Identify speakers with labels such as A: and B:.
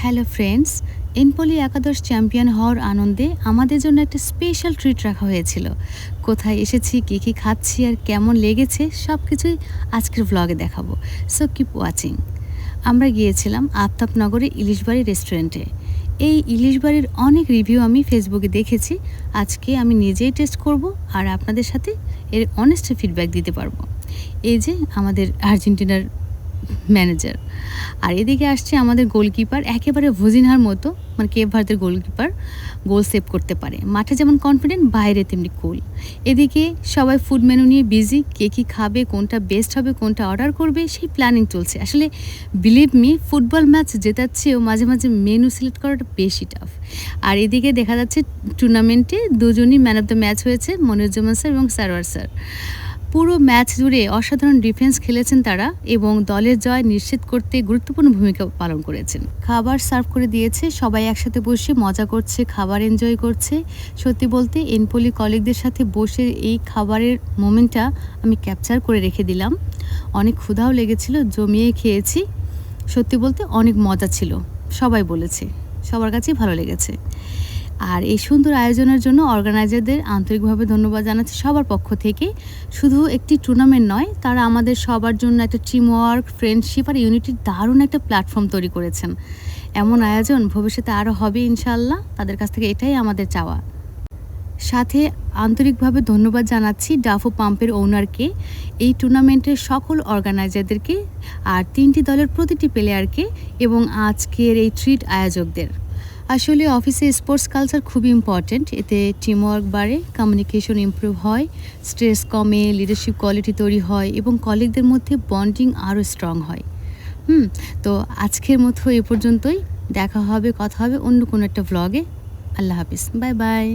A: Hello friends, এনপলি একাদশ champion হওয়ার আনন্দে আমাদের জন্য একটা স্পেশাল ট্রিট রাখা হয়েছিল। কোথায় এসেছি, কী কী খাচ্ছি আর কেমন লেগেছে সব কিছুই আজকের ব্লগে দেখাবো। So keep watching. আমরা গিয়েছিলাম আফতাবনগরে ইলিশবাড়ি রেস্টুরেন্টে। এই ইলিশবাড়ির অনেক রিভিউ আমি ফেসবুকে দেখেছি। আজকে আমি নিজেই টেস্ট করব আর আপনাদের সাথে এর অনেস্ট ফিডব্যাক দিতে পারবো। এই যে আমাদের আর্জেন্টিনার ম্যানেজার, আর এদিকে আসছে আমাদের গোলকিপার, একেবারে ভুজিনহার মতো, মানে কেপ ভারতের গোলকিপার, গোল সেভ করতে পারে। মাঠে যেমন কনফিডেন্ট, বাইরে তেমনি কুল। এদিকে সবাই ফুড মেনু নিয়ে বিজি, কে কী খাবে, কোনটা বেস্ট হবে, কোনটা অর্ডার করবে সেই প্ল্যানিং চলছে। আসলে বিলিভ মি, ফুটবল ম্যাচ জেতার চেয়েও মাঝে মাঝে মেনু সিলেক্ট করাটা বেশি টাফ। আর এদিকে দেখা যাচ্ছে টুর্নামেন্টে দুজনই ম্যান অফ দ্য ম্যাচ হয়েছে, মনিরুজ্জামান স্যার এবং সারোয়ার স্যার। পুরো ম্যাচ জুড়ে অসাধারণ ডিফেন্স খেলেছেন তারা এবং দলের জয় নিশ্চিত করতে গুরুত্বপূর্ণ ভূমিকা পালন করেছেন। খাবার সার্ভ করে দিয়েছে, সবাই একসাথে বসে মজা করছে, খাবার এনজয় করছে। সত্যি বলতে এনপলি কলিগদের সাথে বসে এই খাবারের মোমেন্টটা আমি ক্যাপচার করে রেখে দিলাম। অনেক ক্ষুধাও লেগেছিল, জমিয়ে খেয়েছি। সত্যি বলতে অনেক মজা ছিল, সবাই বলেছে, সবার কাছেই ভালো লেগেছে। আর এই সুন্দর আয়োজনের জন্য অর্গানাইজারদের আন্তরিকভাবে ধন্যবাদ জানাচ্ছি সবার পক্ষ থেকে। শুধু একটি টুর্নামেন্ট নয়, তারা আমাদের সবার জন্য একটা টিম ওয়ার্ক, ফ্রেন্ডশিপ আর ইউনিটির দারুণ একটা প্ল্যাটফর্ম তৈরি করেছেন। এমন আয়োজন ভবিষ্যতে আরও হবে ইনশাআল্লাহ, তাদের কাছ থেকে এটাই আমাদের চাওয়া। সাথে আন্তরিকভাবে ধন্যবাদ জানাচ্ছি ডাফো পাম্পের ওনারকে, এই টুর্নামেন্টের সকল অর্গানাইজারদেরকে, আর 3টি দলের প্রতিটি প্লেয়ারকে এবং আজকের এই ট্রিট আয়োজকদের। আসলে অফিসে স্পোর্টস কালচার খুবই ইম্পর্ট্যান্ট। এতে টিমওয়ার্ক বাড়ে, কমিউনিকেশন ইমপ্রুভ হয়, স্ট্রেস কমে, লিডারশিপ কোয়ালিটি তৈরি হয় এবং কলিগদের মধ্যে বন্ডিং আরও স্ট্রং হয়। তো আজকের মতো এ পর্যন্তই। দেখা হবে, কথা হবে অন্য কোনো একটা ভ্লগে। আল্লাহ হাফিজ, বাই বাই।